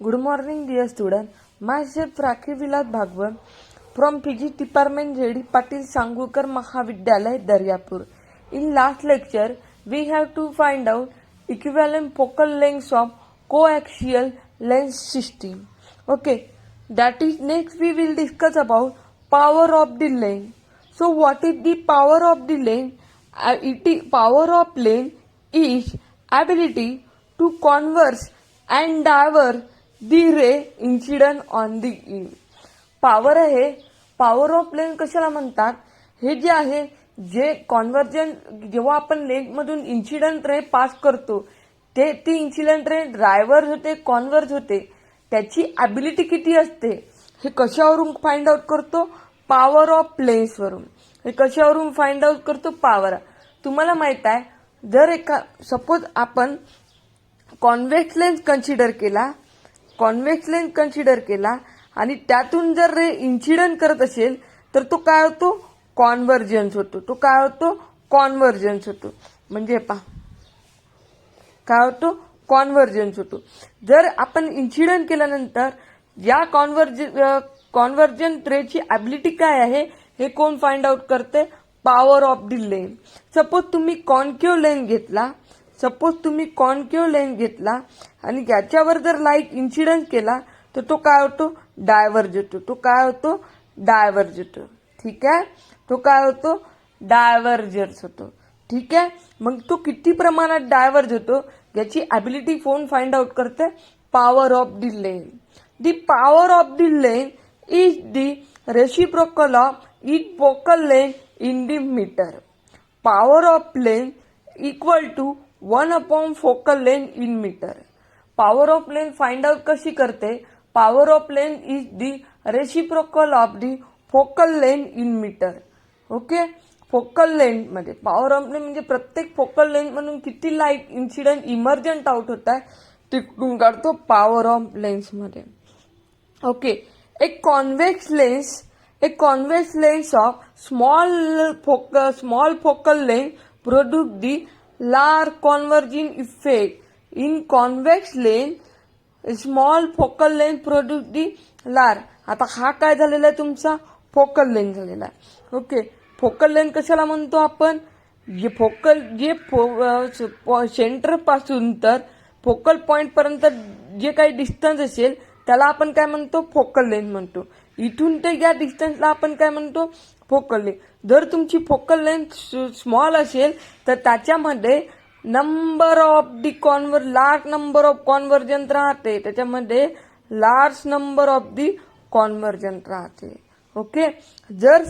Good morning, dear student. Myself Rakhi Vilas Bhagwan from Physics Department JD Patil Sangulkar Mahavidyalay Daryapur. In last lecture, we have to find out equivalent focal lengths of coaxial lens system. Okay, that is next we will discuss about power of the lens. So what is the power of the lens? Power of lens is ability to converse and divert the ray incident on the image. Power आहे, power of lens कशाला म्हणतात? हे जे आहे जे convergent जेव्हा आपण lens मधून इन्सिडंट रे पास करतो ते ती इन्सिडंट रे ड्रायव्हर होते, कॉन्व्हर्ज होते, त्याची ॲबिलिटी किती असते हे कशावरून फाइंड आउट करतो? पॉवर ऑफ लेन्स वरून. हे कशावरून फाइंड आउट करतो? पॉवर. तुम्हाला माहित आहे जर एका सपोज आपण कॉन्व्हेक्स लेन्स कन्सिडर केला आणि त्यातून जर रे इन्सिडंट करत असेल तर तो काय होतो? कॉन्व्हर्जन्स होतो. तो काय होतो? कॉन्व्हर्जन्स होतो. म्हणजे पहा काय होतो? कॉन्व्हर्जन्स होतो. जर आपण इन्सिडंट केल्यानंतर या कॉन्व्हर्जंट रेची ॲबिलिटी काय आहे हे कोण फाइंड आउट करते? Power of the lens. Suppose तुम्ही कॉन्केव्ह लेन्स घेतला आणि याच्यावर जर लाईट इन्सिडंट केला तर तो काय होतो? डायव्हर्ज होतो. तो काय होतो? डायव्हर्ज होतो. ठीक आहे, तो काय होतो? डायव्हर्जन्स होतो. ठीक आहे, मग तो किती प्रमाणात डायव्हर्ज होतो याची ॲबिलिटी कोण फाइंड आउट करते? Power of the lens. The power of the lens is the reciprocal of each focal length in the metre. Power of lens equal to 1 focal length in metre. Power of lens find out कशी करते? Power of lens is the reciprocal of the focal length in metre. Okay, focal length मध्ये power of length म्हणजे प्रत्येक focal length मधून किती light incident emergent out होत आहे तिकडून काढतो पॉवर ऑफ लेन्स मध्ये. ओके, एक convex lens of small focal length produce the large converging effect. In convex lens, small focal length produce the large. आता हा काय झालेला आहे? तुमचा फोकल लेंथ झालेला आहे. ओके, फोकल लेंथ कशाला म्हणतो आपण? सेंटर पासून तर फोकल पॉइंट पर्यंत जे काही डिस्टन्स असेल त्याला आपण काय म्हणतो? फोकल लेंथ म्हणतो. इथून ते या डिस्टन्सला आपण काय म्हणतो? Focal length. जर तुमची फोकल लेंथ स्मॉल असेल तर त्याच्यामध्ये लार्ज नंबर ऑफ कॉन्व्हर्जन राहते. त्याच्यामध्ये large number of the convergence राहते. ओके, जर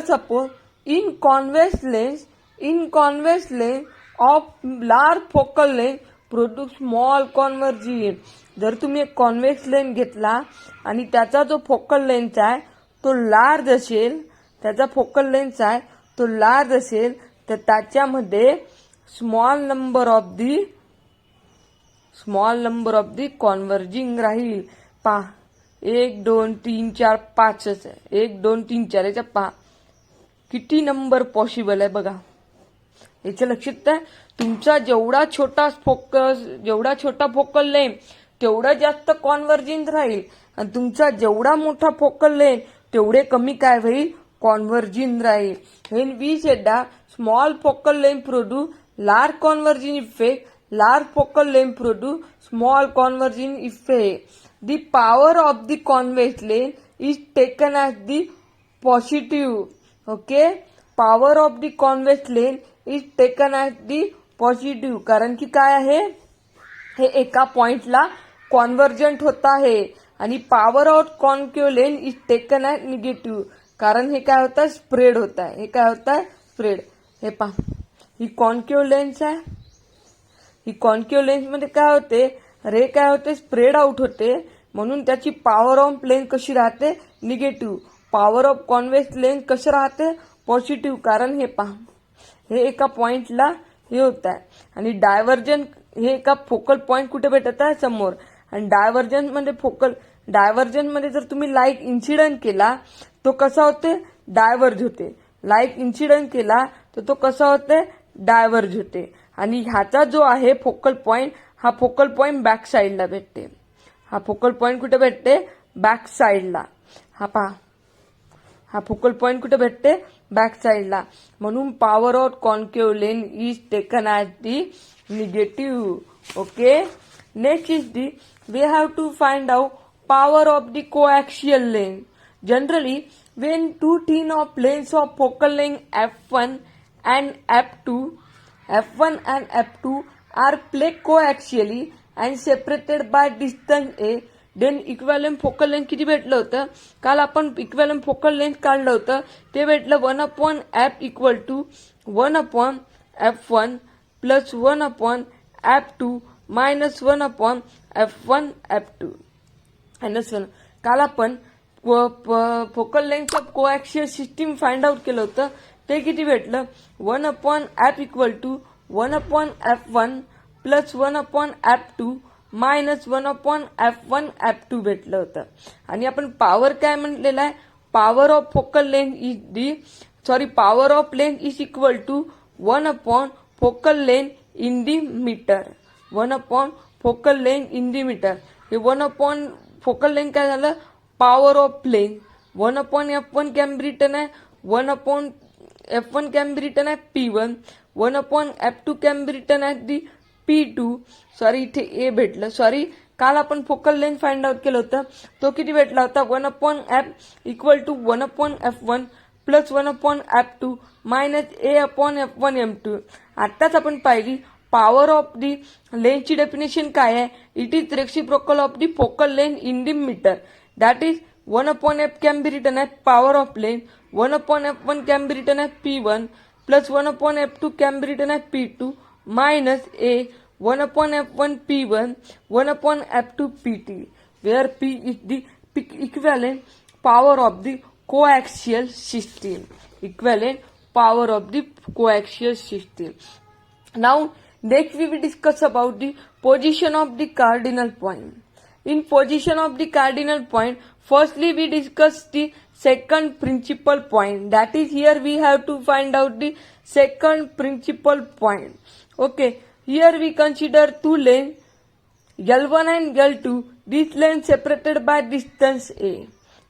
suppose in convex lens of large focal length produce small convergence. जर तुम्ही एक कॉन्व्हेक्स लेन्स घेतला आणि त्याचा जो फोकल लेंथ आहे तो लार्ज असेल, तर त्याच्यामध्ये small number of the converging राहील. पहा 1 2 3 4 5 आहे. 1 2 3 4 याच्या पहा किती नंबर पॉसिबल आहे बघा. याच्या लक्षात आहे तुमचा जेवढा छोटा फोकल लेंथ तेवढा जास्त कॉन्व्हर्जिंग राहील आणि तुमचा जेवढा मोठा फोकल लेंथ तेवढे कमी काय होईल? कॉन्व्हर्जिंग राहील. When we said the small focal length produce large converging effect, large focal length produce small converging effect. The power of the convex length is taken as the positive. Okay, power of the convex length is taken as the positive. कारण की काय आहे? हे एका पॉइंटला convergent होत आहे आणि power of concave lens is taken as negative. कारण हे काय होतं? स्प्रेड होत आहे. हे काय होत आहे? स्प्रेड. हे पहा ही कॉन्केव्ह लेन्स आहे. ही कॉन्केव्ह लेन्स मध्ये काय होते? रे काय होते? स्प्रेड आउट होते. म्हणून त्याची पॉवर ऑफ लेन्स कशी राहते? Negative. Power of convex lens कशी राहते? पॉझिटिव्ह. कारण हे पहा हे एका पॉइंटला हे होत आहे आणि डायव्हर्जन हे एका फोकल पॉइंट कुठे भेटत आहे? समोर. आणि डायव्हर्जन मध्ये जर तुम्ही लाईट इन्सिडंट केला तो कसा होते? डायव्हर्ज होते. लाईट इन्सिडंट केला तर तो कसा होते? डायव्हर्ज होते. आणि ह्याचा जो आहे फोकल पॉइंट हा फोकल पॉइंट बॅक साईडला भेटते. हा फोकल पॉइंट कुठे भेटते? बॅक साईडला. हा पहा, हा फोकल पॉइंट कुठे भेटते? बॅक साईडला. म्हणून power of concave lens is taken as the negative. Okay, next is the we have to find out power of the coaxial lens. Generally when two thin of lanes of focal length f1 and f2 are placed coaxially and separated by distance a, then equivalent focal length किती भेटलं होतं? काल आपण equivalent focal length काढलं होतं, ते भेटलं 1/f equal to 1/f1 plus 1/f2 minus 1/f1 f2. काल आपण focal length of coaxial system find out केलं होतं, ते किती भेटलं? 1/f equal to 1/f1 plus 1/f2 minus 1/f1 f2 भेटलं होतं. आणि आपण पॉवर काय म्हटलेलं आहे? Power of focal length is power of length is equal to 1 focal length in the metre. 1 focal length in the metre. हे 1 focal length काय झालं? Power of length. 1/f1 can be written आहे 1/f1 can be written आहे P1. 1/f2 can be written आहे दी P2. Sorry, इथे ए भेटलं. Sorry, काल आपण फोकल लेंथ फाइंड आउट केलं होतं, तो किती भेटला होता? 1/f equal to 1/f1 plus 1/f2 minus a/f1 m2. आत्ताच आपण पाहिली पॉवर ऑफ दी लेंथची डेफिनेशन काय आहे? It is reciprocal of the focal length in the metre. That is 1/f can be written as power of length, 1/f1 can be written as P1 plus 1/f2 can be written as P2 minus a 1/f1 P1 1/f2 Pt, where P is the equivalent power of the coaxial system. Equivalent power of the coaxial system. Now next we will discuss about the position of the cardinal point. In position of the cardinal point, firstly we discuss the second principal point. That is, here we have to find out the second principal point. Okay, here we consider two lanes L1 and L2. This lane separated by distance a.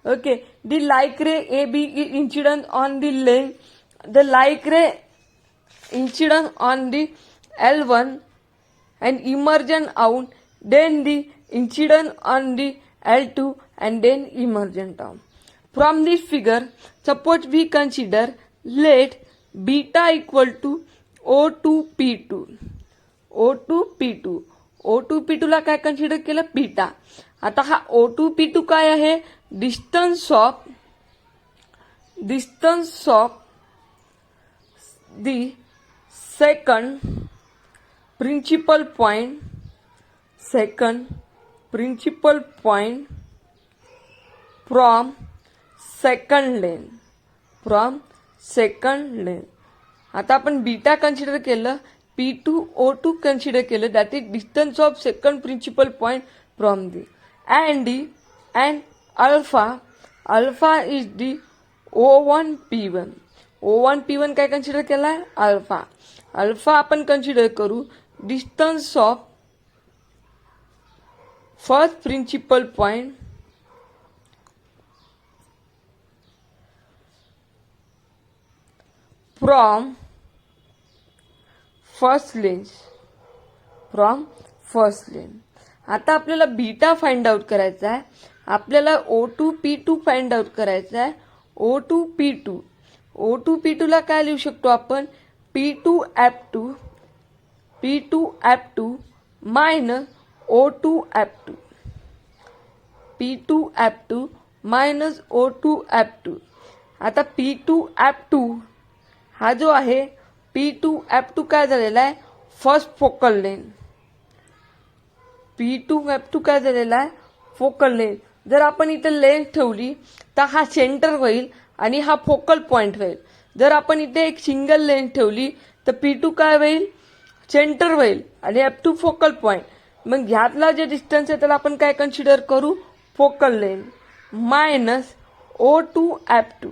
Okay, the light ray AB is incident on the lane. The light ray incident on the L1 and emergent out. Then the incident on the L2 and then emergent out. From this figure, suppose we consider let beta equal to O2P2. O2P2. O2P2 ला काय consider केलं? Beta. आता हा O2P2 काय आहे? Distance of the second principal point from second lane. आता आपण beta consider केलं, P2 O2 कन्सिडर केलं, that is distance of second principal point from the and alpha is the O1 P1. O1 P1 काय consider केलाय? Alpha आपण consider करू distance of first principal point from first lane. आता आपल्याला beta find out करायचा आहे, आपल्याला O2P2 find out करायचा आहे. O2P2 ला काय लिहू शकतो आपण? P2F2 minus O2F2. P2F2 minus O2F2. आता P2F2 हा जो आहे, P2F2 काय झालेला आहे? First focal length. P2F2 काय झालेला आहे? Focal length. जर आपण इथे लेंथ ठेवली तर हा सेंटर होईल आणि हा फोकल पॉइंट होईल. जर आपण इथे एक सिंगल लेंथ ठेवली तर P2 काय होईल? सेंटर होईल आणि F2 फोकल पॉइंट. मग ह्यातला जे डिस्टन्स आहे त्याला आपण काय कन्सिडर करू? Focal length minus O2F2.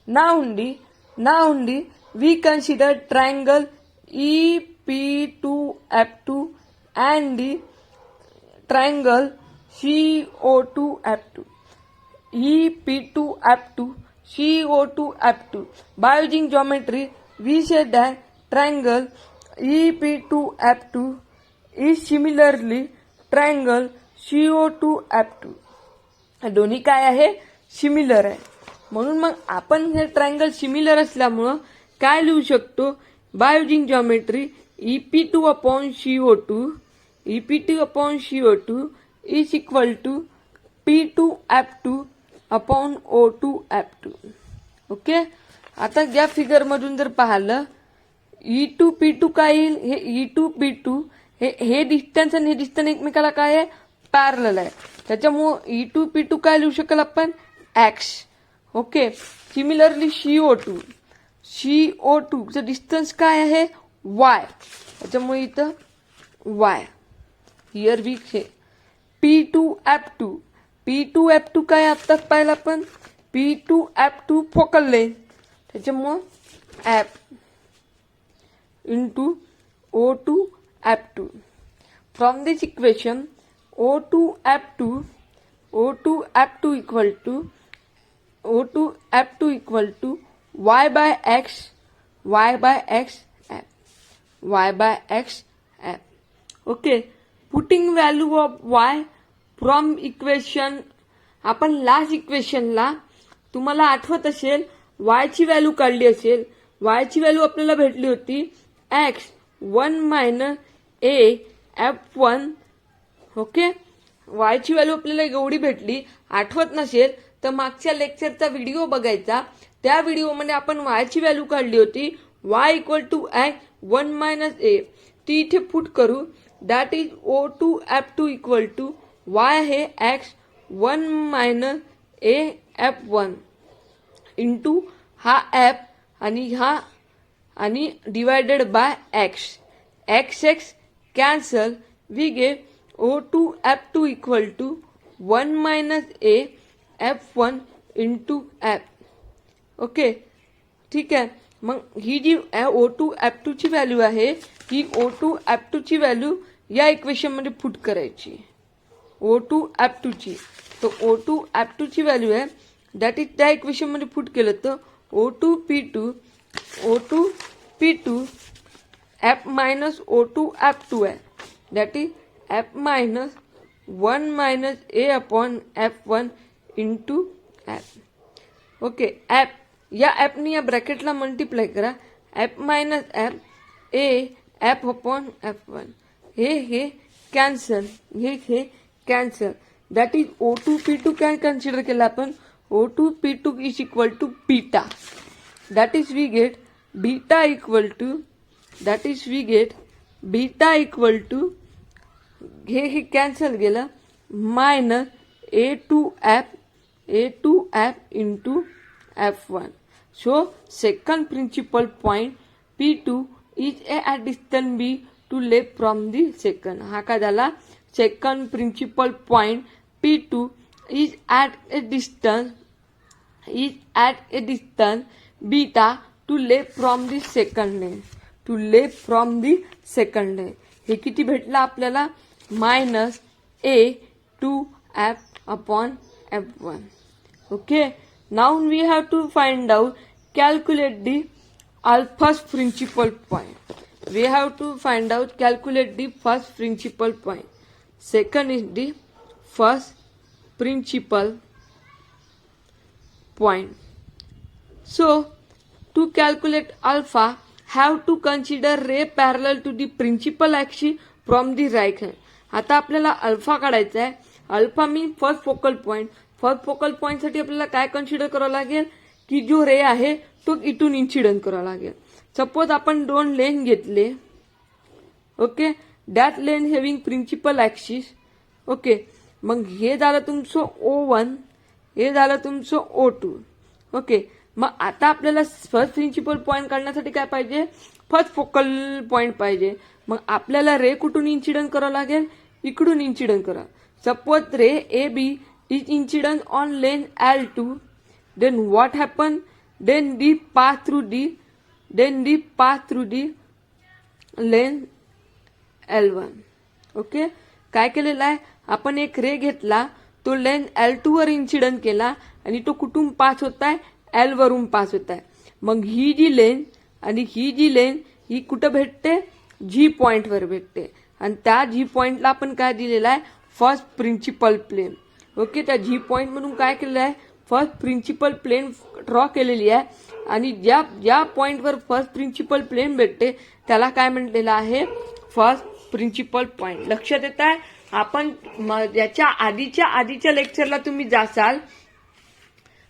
Now only we consider triangle EPFL. EP2F2 and the triangle CO2F2. EP2F2 CO2F2. By using geometry, we said that triangle EP2F2 is similarly triangle CO2F2. दोन्ही काय आहे? Similar आहे. म्हणून मग आपण हे triangle similar असल्यामुळं काय लिहू शकतो? By using geometry EP2/CO2 EP2/CO2 is equal to P2F2/O2F2. Okay. आता या फिगर मधून जर पाहिलं E2P2 काय येईल? हे E2P2 हे डिस्टन्स आणि हे डिस्टन्स एकमेकाला काय आहे? पॅरलल आहे. त्याच्यामुळं E2P2 काय लिहू शकेल आपण? X. ओके. सिमिलरली CO2 चं डिस्टन्स काय आहे? Y. त्याच्यामुळे इथं Y. Here we say P2F2 काय आत्ताच पाहिलं आपण? P2F2 focal length. त्याच्यामुळं F into O2F2. From this equation, O2F2 equal to y by x f. Okay. Putting value of y from equation, आपण लास्ट इक्वेशनला तुम्हाला आठवत असेल y ची व्हॅल्यू काढली असेल. y ची व्हॅल्यू आपल्याला भेटली होती x 1 - a f1. Okay. y ची व्हॅल्यू आपल्याला एवढी भेटली. आठवत नसेल तर मागच्या लेक्चरचा व्हिडिओ बघायचा. त्या व्हिडिओमध्ये आपण y ची व्हॅल्यू काढली होती. y equal to x 1 - a. ती इथे पुट करू. That is O2F2 equal to y आहे x 1 - a f1 इंटू हा f आणि divided by x. x cancel. We get O2F2 equal to 1 - a f1 into f. Okay. ठीक आहे. मग ही जी O2F2 ची व्हॅल्यू आहे ही O2F2 ची व्हॅल्यू या इक्वेशन मध्ये पुट करायची. O2F2 ची. तो O2F2 ची व्हॅल्यू आहे दॅट इज त्या इक्वेशन मध्ये पुट केलं तर O2P2 F मायनस O2F2 आहे. That is F minus 1 - a upon f1 into f. Okay. f या f ने या ब्रॅकेटला मल्टिप्लाय करा. f minus f a f upon f1. हे कॅन्सल. हे कॅन्सल. दॅट इज O2P2 काय कन्सिडर केलं आपण? O2P2 is equal to beta. That is we get beta equal to हे कॅन्सल गेलं minus A2F into F1. So second principal point P2 is at distance B to left from the second. हा काय झाला? Second principal point P2 is at a distance beta to left from the second lane. हे किती भेटलं आपल्याला? Minus A2F upon F1. Okay. Now we have to find out, calculate the first principal point. We have to find out, calculate the first principal point. Second is the first principal point. So, to calculate alpha, have to consider ray parallel to the principal axis from the right hand. आता आपल्याला alpha काढायचा आहे. Alpha mean first focal point. First focal point साठी आपल्याला काय consider करावं लागेल की जो रे आहे तो इथून इन्सिडेंट करावा लागेल. सपोज आपण दोन लेन घेतले. Okay. That lens having principal axis. Okay. मग हे झालं तुमचं O1, हे झालं तुमचं O2. ओके. मग आता आपल्याला फर्स्ट प्रिन्सिपल पॉइंट काढण्यासाठी काय पाहिजे? फर्स्ट फोकल पॉइंट पाहिजे. मग आपल्याला रे कुठून इन्सिडेंट करावं लागेल? इकडून इन्सिडेंट करा. Suppose ray AB is incident on lane L2, then what happen? Then the pass through the lane L1. Okay, काय केलेलं आहे आपण एक रे घेतला, तो लेन L2 वर इन्सिडंट केला आणि तो कुठून पास होत आहे, L वरून पास होत आहे. मग ही जी लेन आणि ही जी लेन ही कुठं भेटते, G पॉइंटवर भेटते आणि त्या G पॉइंटला आपण काय दिलेलं आहे, फर्स्ट प्रिन्सिपल प्लेन. ओके, त्या G पॉइंट म्हणून काय केलेलं आहे, फर्स्ट प्रिन्सिपल प्लेन ड्रॉ केलेली आहे आणि ज्या पॉइंटवर फर्स्ट प्रिन्सिपल प्लेन भेटते त्याला काय म्हटलेलं आहे, फर्स्ट प्रिन्सिपल पॉइंट. लक्षात येत आहे. आपण याच्या आधीच्या लेक्चरला तुम्ही जासाल,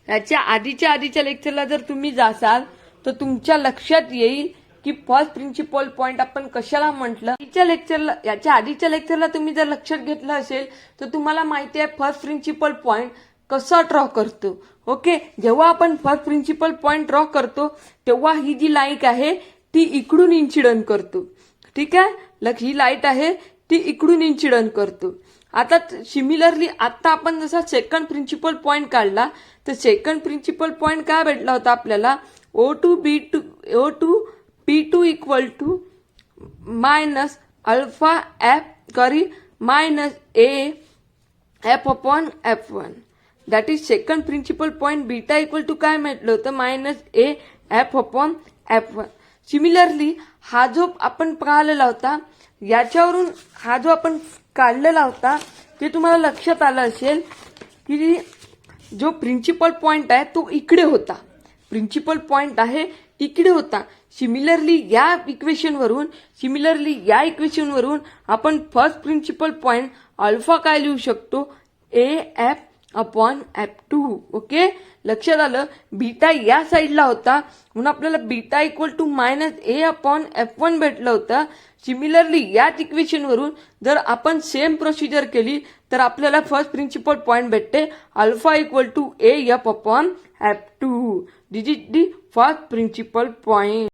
याच्या आधीच्या लेक्चरला जर तुम्ही जासाल तर तुमच्या लक्षात येईल की फर्स्ट प्रिन्सिपल पॉइंट आपण कशाला म्हटलं. याच्या आधीच्या लेक्चरला तुम्ही जर लक्षात घेतलं असेल तर तुम्हाला माहिती आहे फर्स्ट प्रिन्सिपल पॉइंट कसा ड्रॉ करतो. ओके, जेव्हा आपण फर्स्ट प्रिन्सिपल पॉइंट ड्रॉ करतो तेव्हा ही जी लाईट आहे ती इकडून इन्सिडंट करतो. ठीक आहे, ही लाईट आहे ती इकडून इन्सिडंट करतो. आता सिमिलरली आता आपण जसा सेकंड प्रिन्सिपल पॉइंट काढला तर सेकंड प्रिन्सिपल पॉइंट काय भेटला होता आपल्याला, O2 P2 equal to minus alpha minus A F upon F1. That is second principal point. Beta equal to काय म्हटलं होतं, minus A F upon F1. Similarly हा जो आपण पाहिलेला होता, याच्यावरून हा जो आपण काढलेला होता ते तुम्हाला लक्षात आलं असेल की जो प्रिन्सिपल पॉइंट आहे तो इकडे होता, प्रिन्सिपल पॉइंट आहे इकडे होता. सिमिलरली या इक्वेशनवरून आपण फर्स्ट प्रिन्सिपल पॉइंट अल्फा काय लिहू शकतो, AF अपॉन F2. ओके, लक्षात आलं. बीटा या साईडला होता म्हणून आपल्याला beta equal to minus A upon F1 भेटलं होतं. सिमिलरली याच इक्वेशनवरून जर आपण सेम प्रोसिजर केली तर आपल्याला फर्स्ट प्रिन्सिपल पॉइंट भेटते alpha equal to AF upon F2. This is the first principal point.